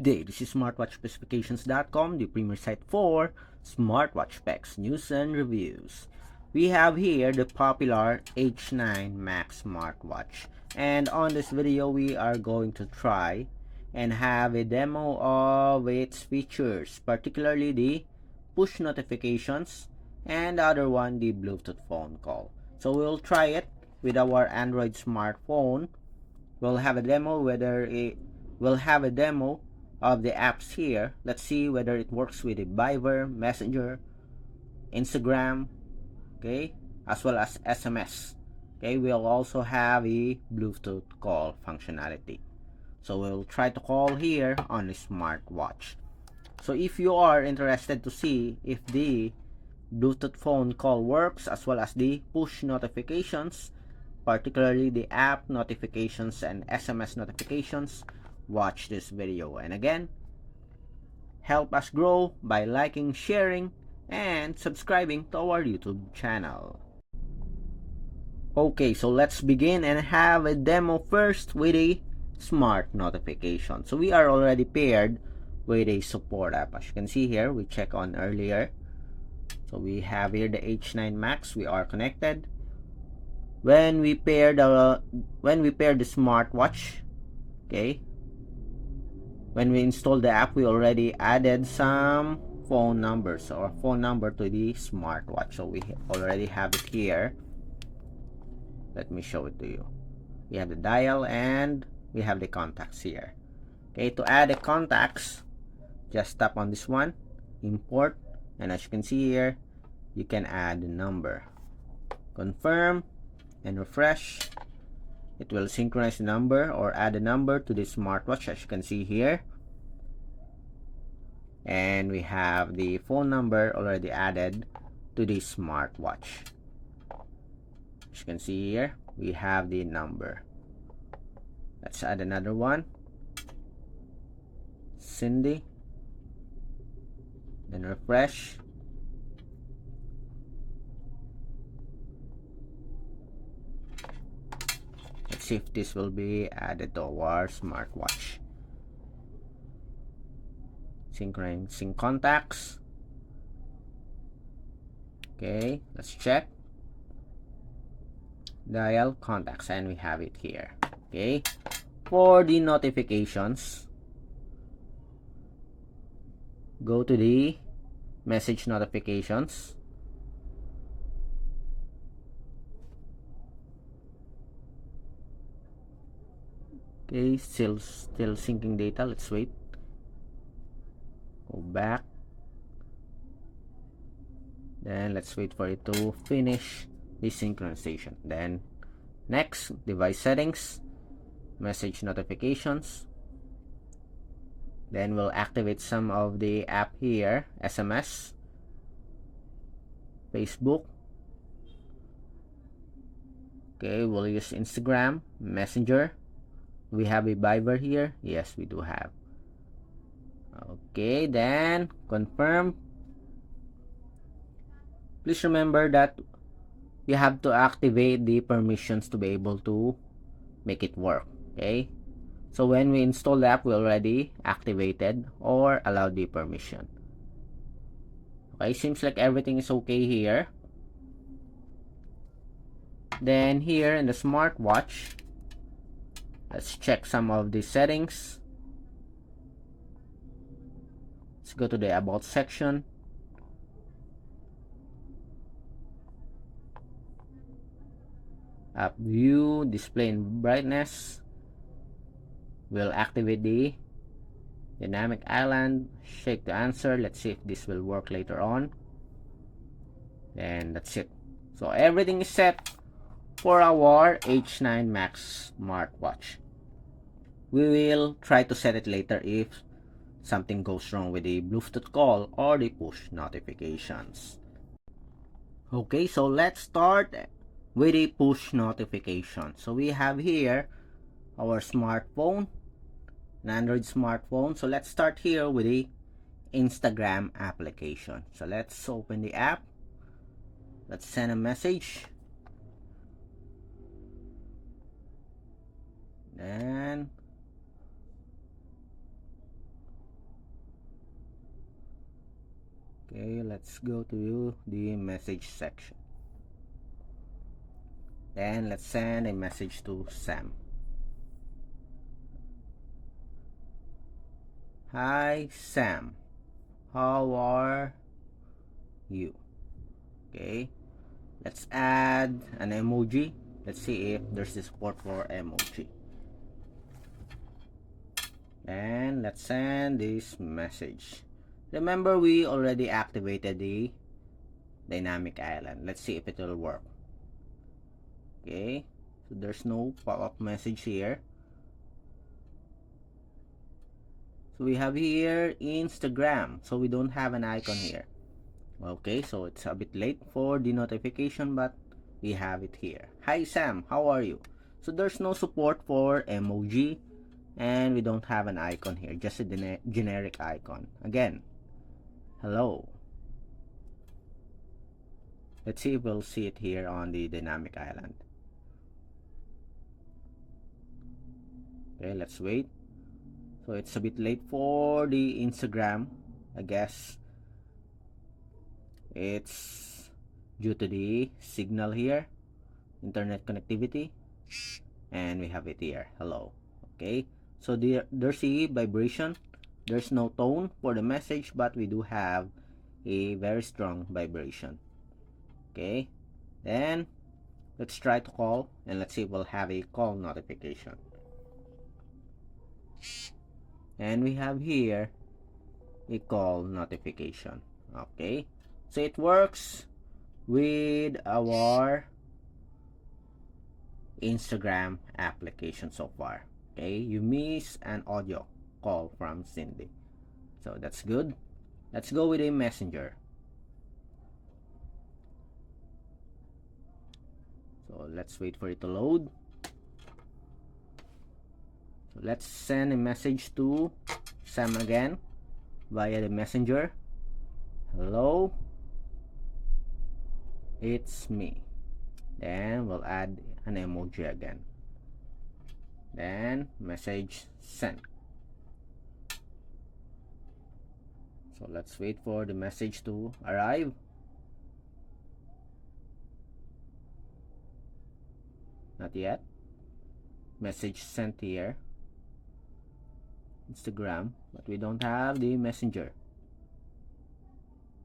Good day, this is smartwatchspecifications.com, the premier site for smartwatch specs, news, and reviews. We have here the popular H9 Max smartwatch, and on this video we are going to try and have a demo of its features, particularly the push notifications and the other one, the Bluetooth phone call. So we'll try it with our Android smartphone. We'll have a demo of the apps here. Let's see whether it works with the Viber, Messenger, Instagram, okay, as well as SMS. Okay, we'll also have a Bluetooth call functionality. So we'll try to call here on the smartwatch. So if you are interested to see if the Bluetooth phone call works as well as the push notifications, particularly the app notifications and SMS notifications, watch this video. And again, help us grow by liking, sharing, and subscribing to our YouTube channel. Okay, so let's begin and have a demo first with a smart notification. So we are already paired with a support app. As you can see here, we checked on earlier. So we have here the H9 Max. We are connected. When we pair the smartwatch, okay, when we install the app, we already added some phone numbers or phone number to the smartwatch. So we already have it here. Let me show it to you. We have the dial and we have the contacts here. Okay, to add the contacts, just tap on this one, import, and as you can see here, you can add the number. Confirm and refresh. It will synchronize the number or add a number to the smartwatch, as you can see here. And we have the phone number already added to the smartwatch. As you can see here, we have the number. Let's add another one. Cindy. Then refresh. Let's see if this will be added to our smartwatch. Sync contacts. Okay, let's check. Dial contacts, and we have it here. Okay, for the notifications, go to the message notifications. Okay, still syncing data. Let's wait. Go back. Then let's wait for it to finish the synchronization. Then next, device settings, message notifications. Then we'll activate some of the app here, SMS, Facebook. Okay, we'll use Instagram, Messenger. We have a Viber here. Yes, we do have. Okay, then confirm. Please remember that you have to activate the permissions to be able to make it work. Okay, so when we install the app, we already activated or allowed the permission. Okay, seems like everything is okay here. Then here in the smartwatch, let's check some of the settings. Let's go to the about section. App view, display and brightness. We'll activate the dynamic island, shake to answer. Let's see if this will work later on. And that's it. So everything is set for our H9 Max smartwatch. We will try to set it later if something goes wrong with the Bluetooth call or the push notifications. Okay, so let's start with the push notification. So we have here our smartphone, an Android smartphone. So let's start here with the Instagram application. So let's open the app. Let's send a message. And Okay, let's go to the message section. Then let's send a message to Sam. Hi Sam, how are you? Okay, let's add an emoji. Let's see if there's the support for emoji. And let's send this message. Remember, we already activated the dynamic island. Let's see if it will work. Okay, so there's no pop-up message here. So we have here Instagram, so we don't have an icon here. Okay, so it's a bit late for the notification, but we have it here. Hi Sam, how are you? So there's no support for emoji, and we don't have an icon here, just a generic icon. Again, hello. Let's see if we'll see it here on the dynamic island. Okay, let's wait. So it's a bit late for the Instagram, I guess. It's due to the signal here, internet connectivity, and we have it here. Hello. Okay, so there's a vibration. There's no tone for the message, but we do have a very strong vibration. Okay, then let's try to call, and let's see if we'll have a call notification. And we have here a call notification. Okay, so it works with our Instagram application so far. Okay, you miss an audio call from Cindy, so that's good. Let's go with a messenger. So let's wait for it to load. So let's send a message to Sam again via the messenger. Hello, it's me. Then we'll add an emoji again. Then message sent. So let's wait for the message to arrive. Not yet. Message sent here. Instagram, but we don't have the messenger.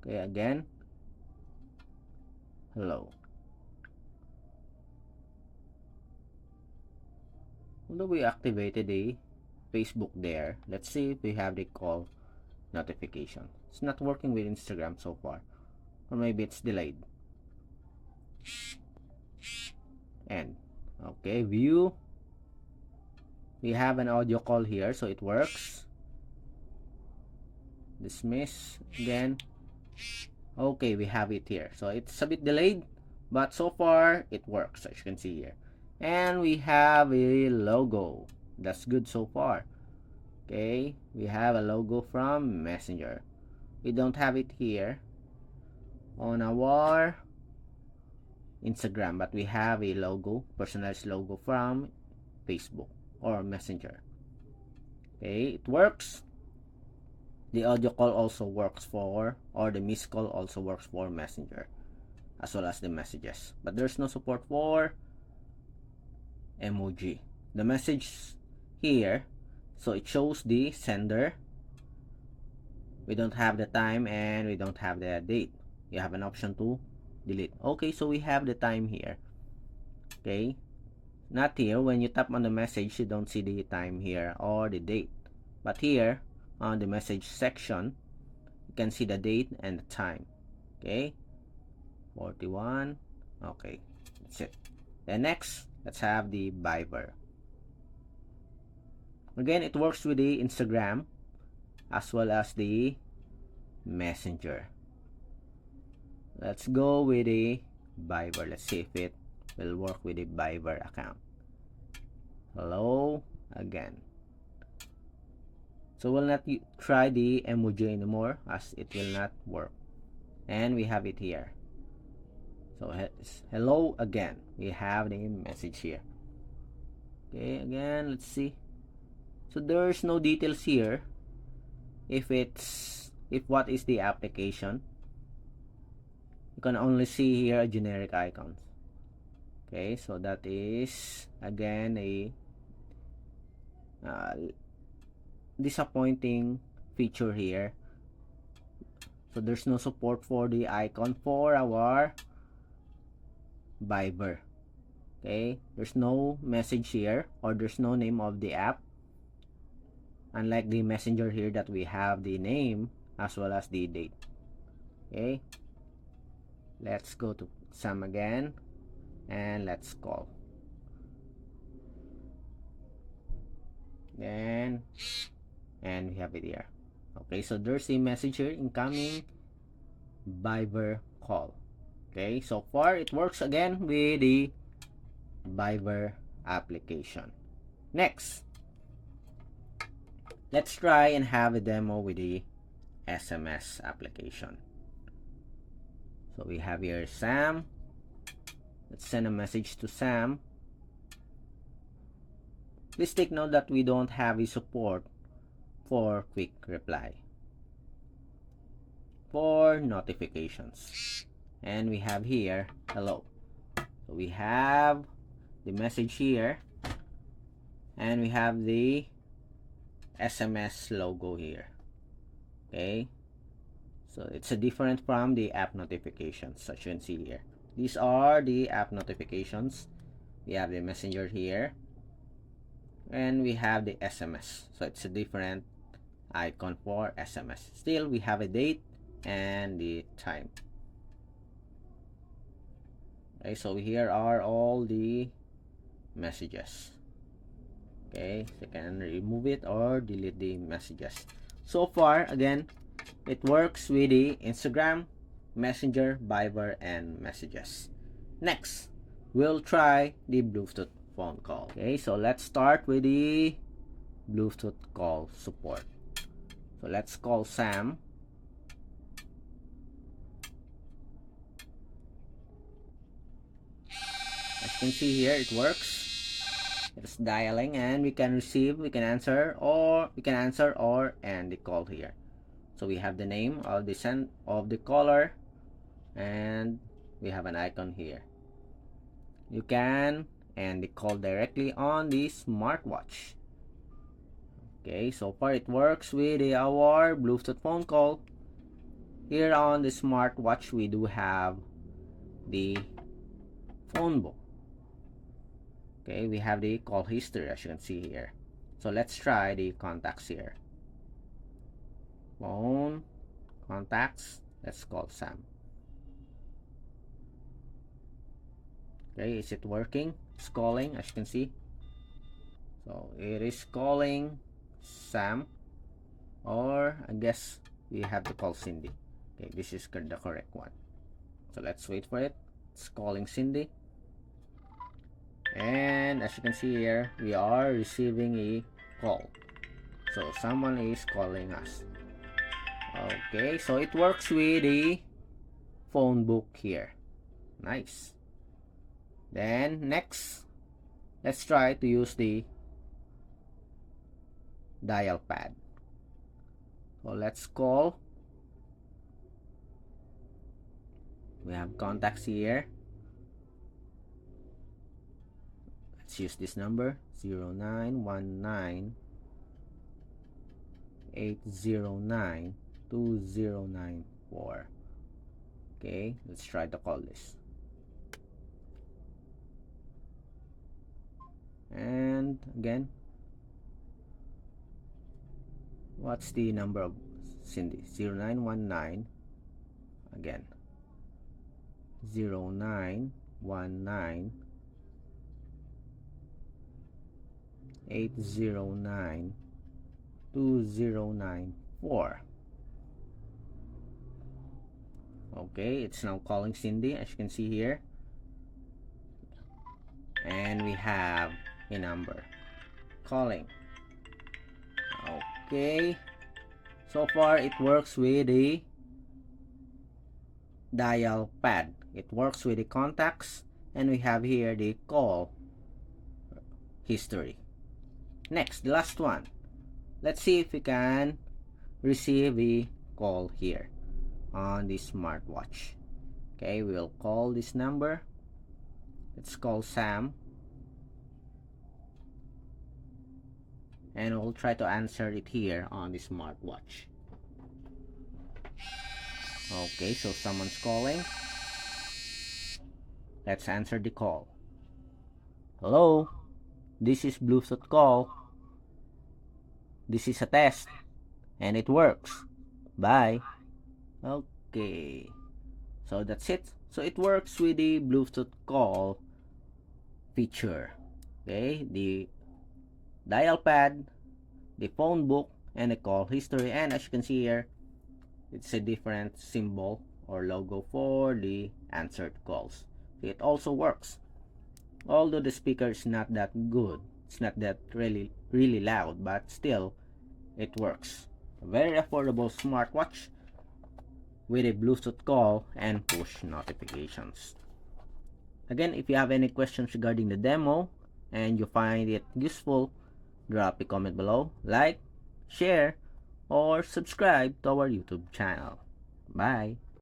Okay, again. Hello. Although we activated the Facebook there, let's see if we have the call notification. It's not working with Instagram so far, or maybe it's delayed. And okay, view. We have an audio call here, so it works. Dismiss again. Okay, we have it here. So it's a bit delayed, but so far it works, as you can see here. And we have a logo. That's good so far. Okay, we have a logo from Messenger. We don't have it here on our Instagram, but we have a logo, personalized logo from Facebook or Messenger. Okay, it works. The audio call also works for, or the missed call also works for Messenger, as well as the messages. But there's no support for emoji. The message here, so it shows the sender. We don't have the time and we don't have the date. You have an option to delete. Okay, so we have the time here. Okay, not here. When you tap on the message, you don't see the time here or the date. But here on the message section, you can see the date and the time. Okay, 41. Okay, that's it. Then next, let's have the Viber. Again, it works with the Instagram as well as the Messenger. Let's go with the Viber. Let's see if it will work with the Viber account. Hello again. So we'll not try the emoji anymore, as it will not work. And we have it here. So hello again. We have the message here. Okay, again, let's see. So there's no details here if what is the application. you can only see here generic icons. Okay, so that is again a disappointing feature here. So there's no support for the icon for our Viber. Okay, there's no message here, or there's no name of the app, unlike the messenger here that we have the name as well as the date. Okay, let's go to Sam again and let's call. Then and we have it here. Okay, so there's a message here, incoming Viber call. Okay, so far it works again with the Viber application. Next, let's try and have a demo with the SMS application. So we have here Sam. Let's send a message to Sam. Please take note that we don't have a support for quick reply for notifications. And we have here hello. So we have the message here, and we have the SMS logo here. Okay, so it's a different from the app notifications, as you can see here. These are the app notifications. We have the messenger here, and we have the SMS. So it's a different icon for SMS. Still, we have a date and the time. Okay, so here are all the messages. Okay, so you can remove it or delete the messages. So far, again, it works with the Instagram, Messenger, Viber, and messages. Next, we'll try the Bluetooth phone call. Okay, so let's start with the Bluetooth call support. So let's call Sam. As you can see here, it works. It's dialing, and we can receive, we can answer, or end the call here. So we have the name of the caller, and we have an icon here. You can end the call directly on the smartwatch. Okay, so far it works with our Bluetooth phone call. Here on the smartwatch, we do have the phone book. Okay, we have the call history, as you can see here. So let's try the contacts here. Phone, contacts, let's call Sam. Okay, is it working? It's calling, as you can see. So it is calling Sam, or I guess we have to call Cindy. Okay, this is the correct one. So let's wait for it. It's calling Cindy. And as you can see here, we are receiving a call. So someone is calling us. Okay, so it works with the phone book here. Nice. Then next, let's try to use the dial pad. So let's call. We have contacts here. Let's use this number, 0919 809 2094. Okay, let's try to call this. And again, what's the number of Cindy? 0919, again, 0919 809 2094. Okay, it's now calling Cindy, as you can see here. And we have a number calling. Okay, so far it works with the dial pad. It works with the contacts, and we have here the call history. Next, the last one. Let's see if we can receive a call here on the smartwatch. Okay, we'll call this number. Let's call Sam. And we'll try to answer it here on the smartwatch. Okay, so someone's calling. Let's answer the call. Hello, this is Bluetooth call. This is a test, and it works. Bye. Okay, so that's it. So it works with the Bluetooth call feature. Okay, the dial pad, the phone book, and the call history. And as you can see here, it's a different symbol or logo for the answered calls. It also works. Although the speaker is not that good, it's not that really loud, but still it works. A very affordable smartwatch with a Bluetooth call and push notifications. Again, if you have any questions regarding the demo and you find it useful, drop a comment below, like, share, or subscribe to our YouTube channel. Bye!